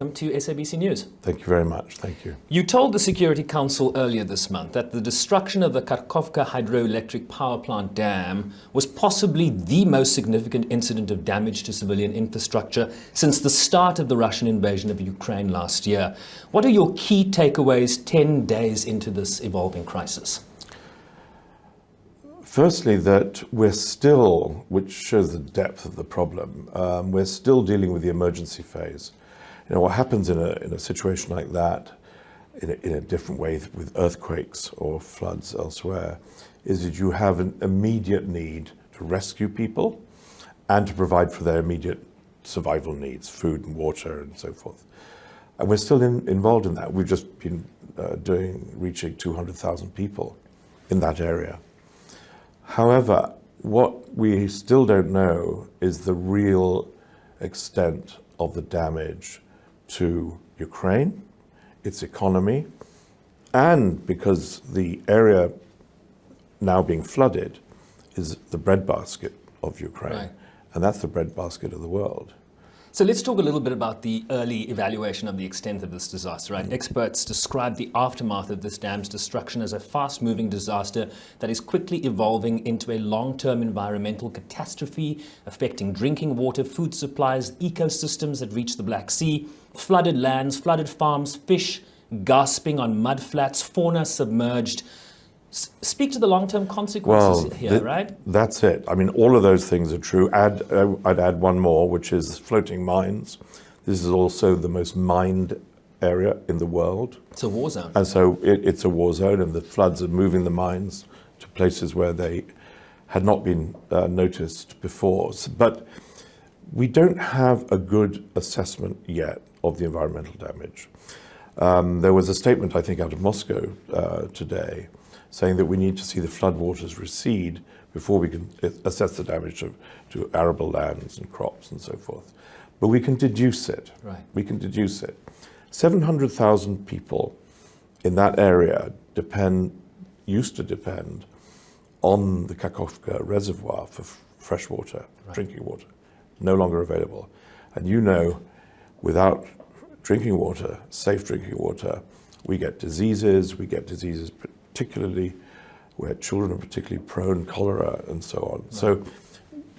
Welcome to SABC News. Thank you very much. Thank you. You told the Security Council earlier this month that the destruction of the Karkhovka Hydroelectric Power Plant Dam was possibly the most significant incident of damage to civilian infrastructure since the start of the Russian invasion of Ukraine last year. What are your key takeaways 10 days into this evolving crisis? Firstly, that we're still, which shows the depth of the problem, we're still dealing with the emergency phase. You know, what happens in a situation like that, in a different way with earthquakes or floods elsewhere, is that you have an immediate need to rescue people and to provide for their immediate survival needs, food and water and so forth. And we're still involved in that. We've just been reaching 200,000 people in that area. However, what we still don't know is the real extent of the damage to Ukraine, its economy, and because the area now being flooded is the breadbasket of Ukraine, right. And that's the breadbasket of the world. So let's talk a little bit about the early evaluation of the extent of this disaster, right? Experts describe the aftermath of this dam's destruction as a fast-moving disaster that is quickly evolving into a long-term environmental catastrophe affecting drinking water, food supplies, ecosystems that reach the Black Sea, flooded lands, flooded farms, fish gasping on mud flats, fauna submerged. Speak to the long-term consequences here, right? That's it. I mean, all of those things are true. I'd add one more, which is floating mines. This is also the most mined area in the world. It's a war zone. And so it's a war zone, and the floods are moving the mines to places where they had not been noticed before. But we don't have a good assessment yet of the environmental damage. There was a statement, I think, out of Moscow today, saying that we need to see the floodwaters recede before we can assess the damage to arable lands and crops and so forth. But we can deduce it. Right. We can deduce it. 700,000 people in that area used to depend on the Kakhovka reservoir for fresh water, right. Drinking water, no longer available. And you know, without drinking water, safe drinking water, we get diseases particularly where children are particularly prone, cholera and so on. Right. So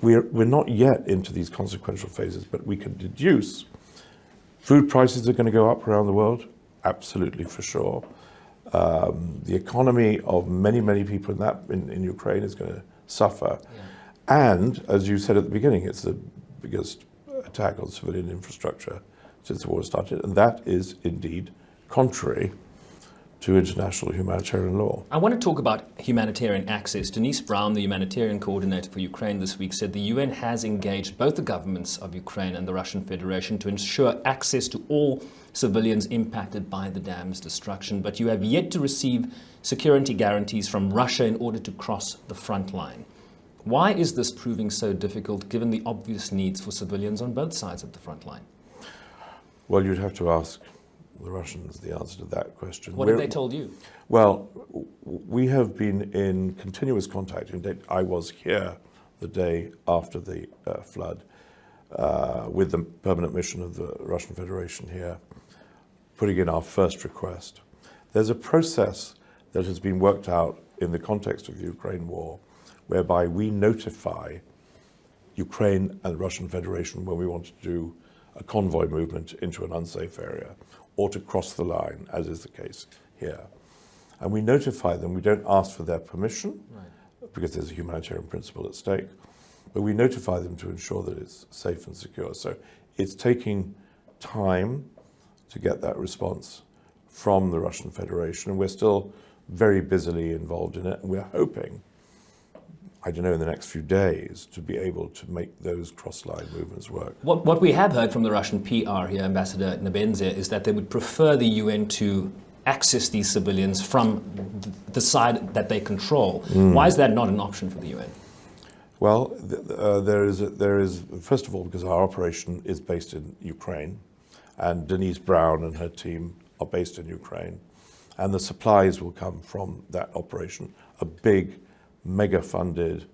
we're not yet into these consequential phases, but we can deduce food prices are going to go up around the world, absolutely for sure. The economy of many people in Ukraine is going to suffer. Yeah. And as you said at the beginning, it's the biggest attack on civilian infrastructure since the war started, and that is indeed contrary to international humanitarian law. I want to talk about humanitarian access. Denise Brown, the humanitarian coordinator for Ukraine this week, said the UN has engaged both the governments of Ukraine and the Russian Federation to ensure access to all civilians impacted by the dam's destruction, but you have yet to receive security guarantees from Russia in order to cross the front line. Why is this proving so difficult given the obvious needs for civilians on both sides of the front line? Well, you'd have to ask the Russians the answer to that question. What have they told you? Well, we have been in continuous contact. I was here the day after the flood with the permanent mission of the Russian Federation here, putting in our first request. There's a process that has been worked out in the context of the Ukraine war, whereby we notify Ukraine and the Russian Federation when we want to do a convoy movement into an unsafe area or to cross the line, as is the case here. And we notify them. We don't ask for their permission, right, because there's a humanitarian principle at stake, but we notify them to ensure that it's safe and secure. So it's taking time to get that response from the Russian Federation, and we're still very busily involved in it, and we're hoping, I don't know, in the next few days to be able to make those cross-line movements work. What we have heard from the Russian PR here, Ambassador Nebenzia, is that they would prefer the UN to access these civilians from the side that they control. Why is that not an option for the UN? Well, there is, first of all, because our operation is based in Ukraine, and Denise Brown and her team are based in Ukraine, and the supplies will come from that operation, a big, mega-funded,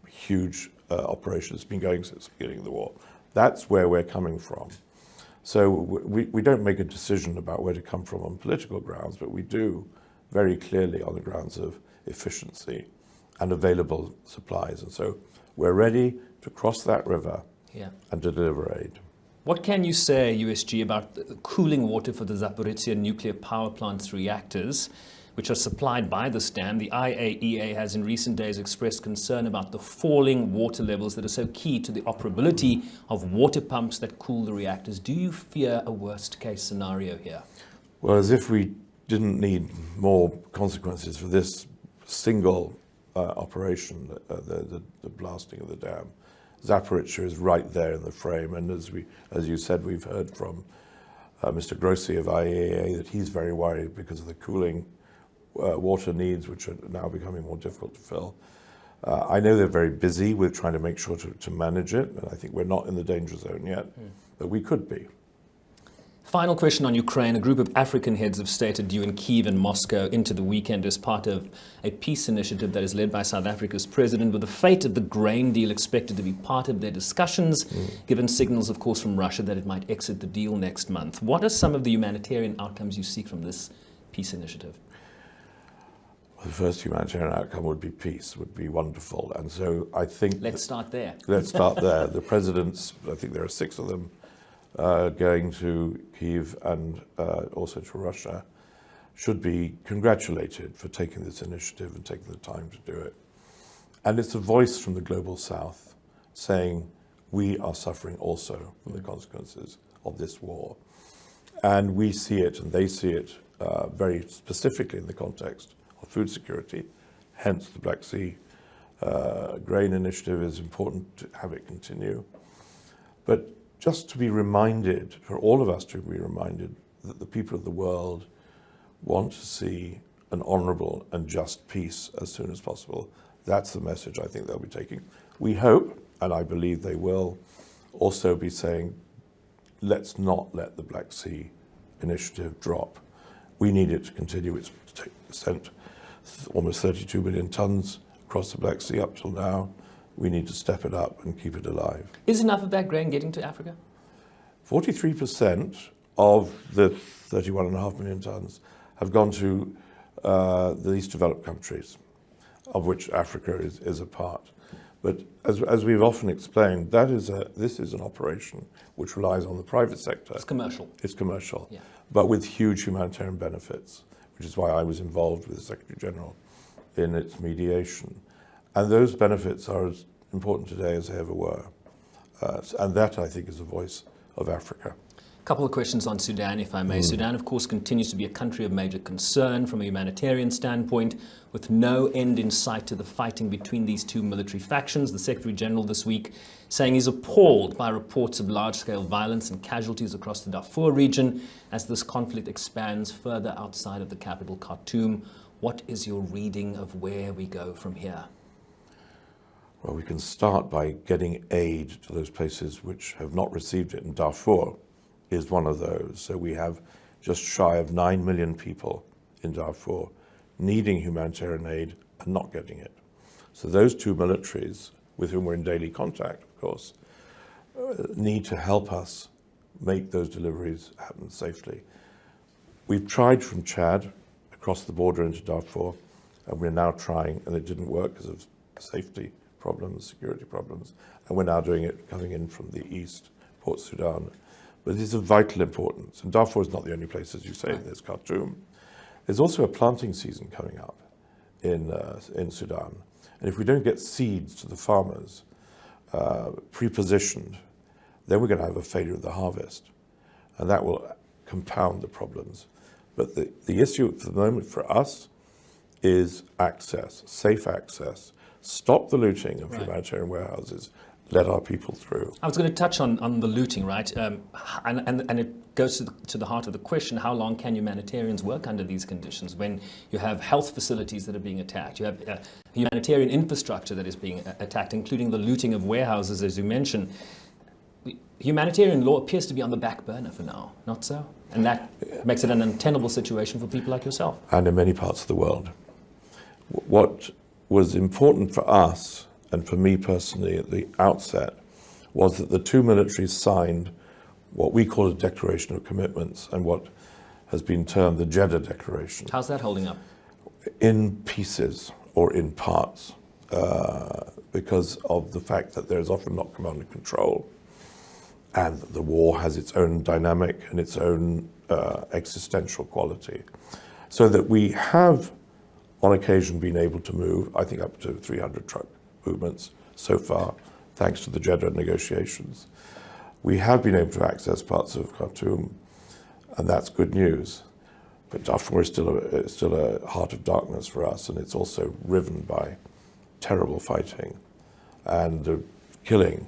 huge operation that's been going since the beginning of the war. That's where we're coming from. So we don't make a decision about where to come from on political grounds, but we do very clearly on the grounds of efficiency and available supplies. And so we're ready to cross that river and to deliver aid. What can you say, USG, about the cooling water for the Zaporizhzhia nuclear power plant's reactors, which are supplied by this dam? The IAEA has in recent days expressed concern about the falling water levels that are so key to the operability of water pumps that cool the reactors. Do you fear a worst-case scenario here? Well, as if we didn't need more consequences for this single operation, the blasting of the dam. Zaporizhzhia is right there in the frame, and as you said, we've heard from Mr. Grossi of IAEA that he's very worried because of the cooling water needs, which are now becoming more difficult to fill. I know they're very busy with trying to make sure to manage it, and I think we're not in the danger zone yet, but we could be. Final question on Ukraine. A group of African heads of state are due in Kyiv and Moscow into the weekend as part of a peace initiative that is led by South Africa's president, with the fate of the grain deal expected to be part of their discussions, given signals, of course, from Russia that it might exit the deal next month. What are some of the humanitarian outcomes you seek from this peace initiative? The first humanitarian outcome would be peace, would be wonderful. And so I think... Let's start there. Let's start there. The presidents, I think there are 6 of them, going to Kyiv and also to Russia, should be congratulated for taking this initiative and taking the time to do it. And it's a voice from the global south saying we are suffering also from the consequences of this war. And we see it and they see it very specifically in the context of food security. Hence the Black Sea grain initiative is important to have it continue. But just to be reminded, for all of us to be reminded, that the people of the world want to see an honourable and just peace as soon as possible. That's the message I think they'll be taking. We hope, and I believe they will, also be saying, let's not let the Black Sea initiative drop. We need it to continue. It's sent almost 32 million tonnes across the Black Sea up till now. We need to step it up and keep it alive. Is enough of that grain getting to Africa? 43% of the 31.5 million tonnes have gone to the least developed countries, of which Africa is a part. But as we've often explained, this is an operation which relies on the private sector. It's commercial. It's commercial, yeah. But with huge humanitarian benefits, which is why I was involved with the Secretary General in its mediation. And those benefits are as important today as they ever were. And that, I think, is the voice of Africa. A couple of questions on Sudan, if I may. Sudan, of course, continues to be a country of major concern from a humanitarian standpoint, with no end in sight to the fighting between these two military factions. The Secretary General this week saying he's appalled by reports of large-scale violence and casualties across the Darfur region as this conflict expands further outside of the capital, Khartoum. What is your reading of where we go from here? Well, we can start by getting aid to those places which have not received it, and Darfur is one of those. So we have just shy of 9 million people in Darfur needing humanitarian aid and not getting it. So those two militaries, with whom we're in daily contact, of course, need to help us make those deliveries happen safely. We've tried from Chad across the border into Darfur, and we're now trying, and it didn't work because of safety problems, security problems, and we're now doing it coming in from the east, Port Sudan. But it is of vital importance. And Darfur is not the only place, as you say, there's Khartoum. There's also a planting season coming up in Sudan. And if we don't get seeds to the farmers pre-positioned, then we're going to have a failure of the harvest. And that will compound the problems. But the issue at the moment for us is access, safe access. Stop the looting of humanitarian warehouses. Let our people through. I was going to touch on the looting, right? And it goes to the heart of the question, how long can humanitarians work under these conditions when you have health facilities that are being attacked, you have humanitarian infrastructure that is being attacked, including the looting of warehouses, as you mentioned. Humanitarian law appears to be on the back burner for now, not so? And that makes it an untenable situation for people like yourself. And in many parts of the world. What was important for us, and for me personally at the outset, was that the two militaries signed what we call a declaration of commitments and what has been termed the Jeddah Declaration. How's that holding up? In pieces or in parts, because of the fact that there is often not command and control, and the war has its own dynamic and its own existential quality. So that we have, on occasion, been able to move, I think, up to 300 truck movements so far, thanks to the Jeddah negotiations. We have been able to access parts of Khartoum, and that's good news. But Darfur is still a heart of darkness for us, and it's also riven by terrible fighting and the killing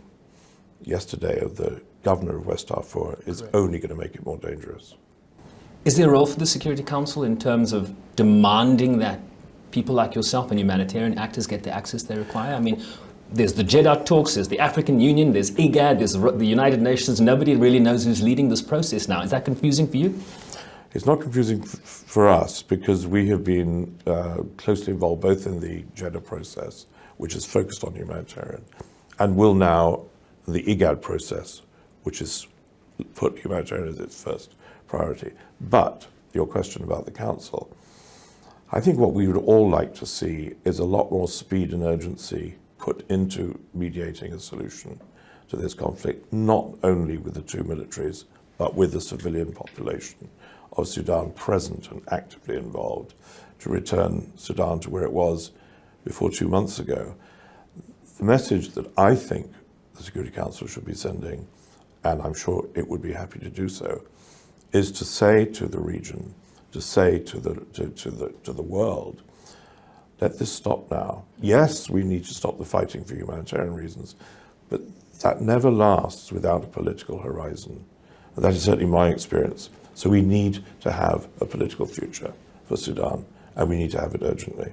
yesterday of the governor of West Darfur is only going to make it more dangerous. Is there a role for the Security Council in terms of demanding that people like yourself and humanitarian actors get the access they require? I mean, there's the Jeddah talks, there's the African Union, there's IGAD, there's the United Nations. Nobody really knows who's leading this process now. Is that confusing for you? It's not confusing for us because we have been closely involved both in the Jeddah process, which is focused on humanitarian, and will now the IGAD process, which is put humanitarian as its first priority. But your question about the council, I think what we would all like to see is a lot more speed and urgency put into mediating a solution to this conflict, not only with the two militaries, but with the civilian population of Sudan present and actively involved to return Sudan to where it was before 2 months ago. The message that I think the Security Council should be sending, and I'm sure it would be happy to do so, is to say to the region, to say to the world, let this stop now. Yes, we need to stop the fighting for humanitarian reasons, but that never lasts without a political horizon. And that is certainly my experience. So we need to have a political future for Sudan, and we need to have it urgently.